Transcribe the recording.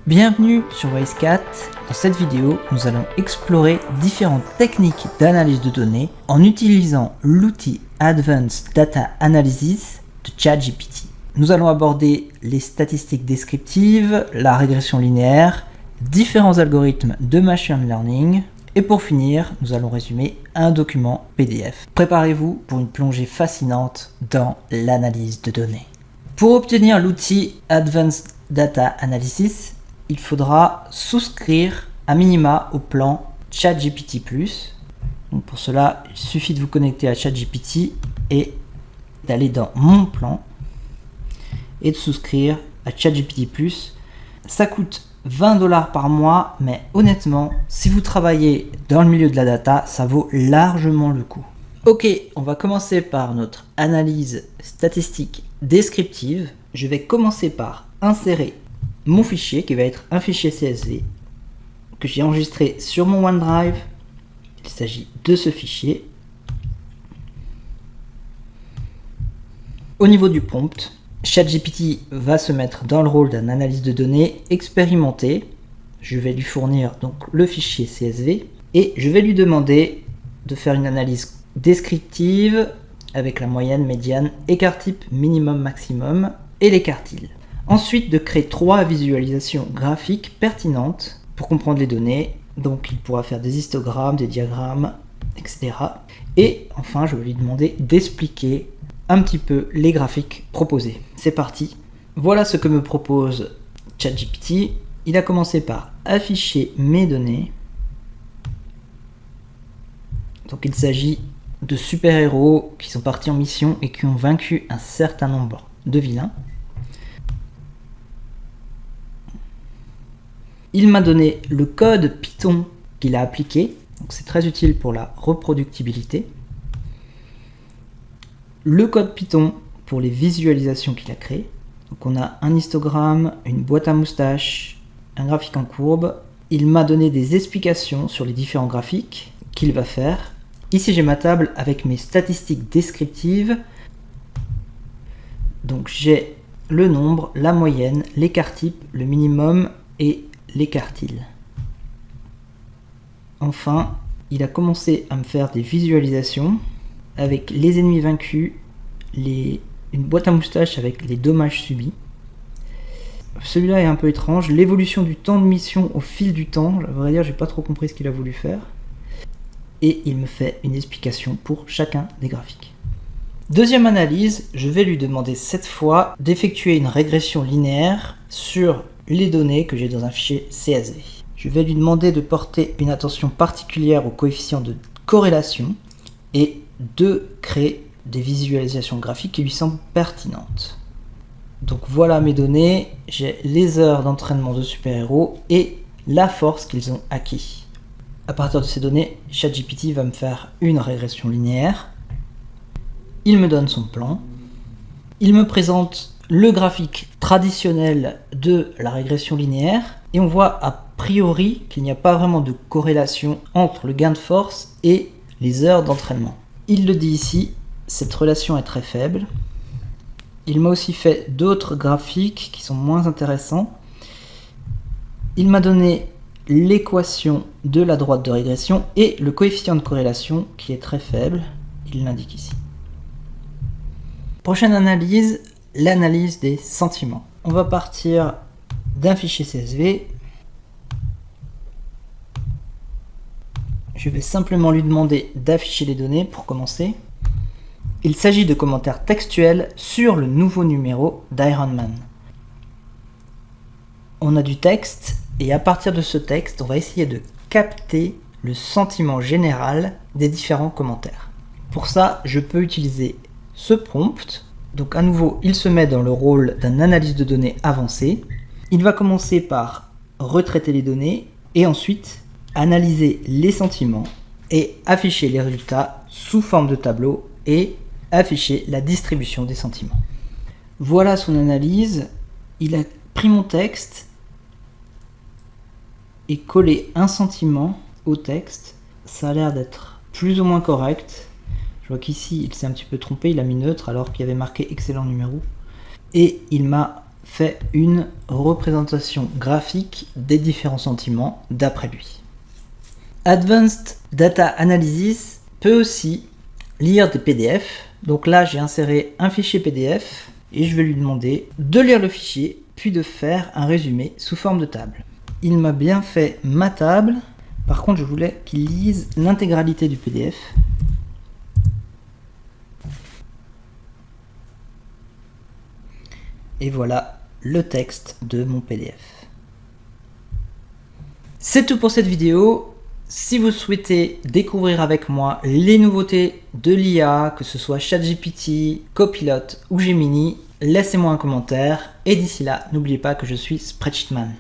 Bienvenue sur WiseCat. Dans cette vidéo, nous allons explorer différentes techniques d'analyse de données en utilisant l'outil Advanced Data Analysis de ChatGPT. Nous allons aborder les statistiques descriptives, la régression linéaire, différents algorithmes de machine learning et pour finir, nous allons résumer un document PDF. Préparez-vous pour une plongée fascinante dans l'analyse de données. Pour obtenir l'outil Advanced Data Analysis, il faudra souscrire à minima au plan ChatGPT+. Donc pour cela, il suffit de vous connecter à ChatGPT et d'aller dans Mon plan et de souscrire à ChatGPT+. Ça coûte 20 $ par mois, mais honnêtement, si vous travaillez dans le milieu de la data, ça vaut largement le coup. Ok, on va commencer par notre analyse statistique descriptive. Je vais commencer par insérer mon fichier qui va être un fichier CSV que j'ai enregistré sur mon OneDrive. Il s'agit de ce fichier. Au niveau du prompt, ChatGPT va se mettre dans le rôle d'un analyste de données expérimenté. Je vais lui fournir donc le fichier CSV et je vais lui demander de faire une analyse descriptive avec la moyenne, médiane, écart type, minimum, maximum et les quartiles. Ensuite, de créer 3 visualisations graphiques pertinentes pour comprendre les données. Donc, il pourra faire des histogrammes, des diagrammes, etc. Et enfin, je vais lui demander d'expliquer un petit peu les graphiques proposés. C'est parti. Voilà ce que me propose ChatGPT. Il a commencé par afficher mes données. Donc, il s'agit de super-héros qui sont partis en mission et qui ont vaincu un certain nombre de vilains. Il m'a donné le code Python qu'il a appliqué, donc c'est très utile pour la reproductibilité. Le code Python pour les visualisations qu'il a créées. Donc on a un histogramme, une boîte à moustaches, un graphique en courbe. Il m'a donné des explications sur les différents graphiques qu'il va faire. Ici j'ai ma table avec mes statistiques descriptives. Donc j'ai le nombre, la moyenne, l'écart type, le minimum et les quartiles. Enfin, il a commencé à me faire des visualisations avec les ennemis vaincus, une boîte à moustaches avec les dommages subis. Celui-là est un peu étrange. L'évolution du temps de mission au fil du temps. À vrai dire, j'ai pas trop compris ce qu'il a voulu faire. Et il me fait une explication pour chacun des graphiques. Deuxième analyse, je vais lui demander cette fois d'effectuer une régression linéaire sur les données que j'ai dans un fichier CSV. Je vais lui demander de porter une attention particulière aux coefficients de corrélation et de créer des visualisations graphiques qui lui semblent pertinentes. Donc voilà mes données, j'ai les heures d'entraînement de super-héros et la force qu'ils ont acquis. À partir de ces données, ChatGPT va me faire une régression linéaire. Il me donne son plan. Il me présente le graphique traditionnel de la régression linéaire et on voit a priori qu'il n'y a pas vraiment de corrélation entre le gain de force et les heures d'entraînement. Il le dit ici, cette relation est très faible. Il m'a aussi fait d'autres graphiques qui sont moins intéressants. Il m'a donné l'équation de la droite de régression et le coefficient de corrélation qui est très faible. Il l'indique ici. Prochaine analyse, l'analyse des sentiments. On va partir d'un fichier CSV. Je vais simplement lui demander d'afficher les données pour commencer. Il s'agit de commentaires textuels sur le nouveau numéro d'Iron Man. On a du texte et à partir de ce texte, on va essayer de capter le sentiment général des différents commentaires. Pour ça, je peux utiliser ce prompt. Donc à nouveau, il se met dans le rôle d'un analyste de données avancé. Il va commencer par retraiter les données et ensuite analyser les sentiments et afficher les résultats sous forme de tableau et afficher la distribution des sentiments. Voilà son analyse. Il a pris mon texte et collé un sentiment au texte. Ça a l'air d'être plus ou moins correct. Je vois qu'ici, il s'est un petit peu trompé, il a mis neutre alors qu'il y avait marqué excellent numéro. Et il m'a fait une représentation graphique des différents sentiments d'après lui. Advanced Data Analysis peut aussi lire des PDF. Donc là, j'ai inséré un fichier PDF et je vais lui demander de lire le fichier, puis de faire un résumé sous forme de table. Il m'a bien fait ma table. Par contre, je voulais qu'il lise l'intégralité du PDF. Et voilà le texte de mon PDF. C'est tout pour cette vidéo. Si vous souhaitez découvrir avec moi les nouveautés de l'IA, que ce soit ChatGPT, Copilot ou Gemini, laissez-moi un commentaire. Et d'ici là, n'oubliez pas que je suis Spreadsheetman.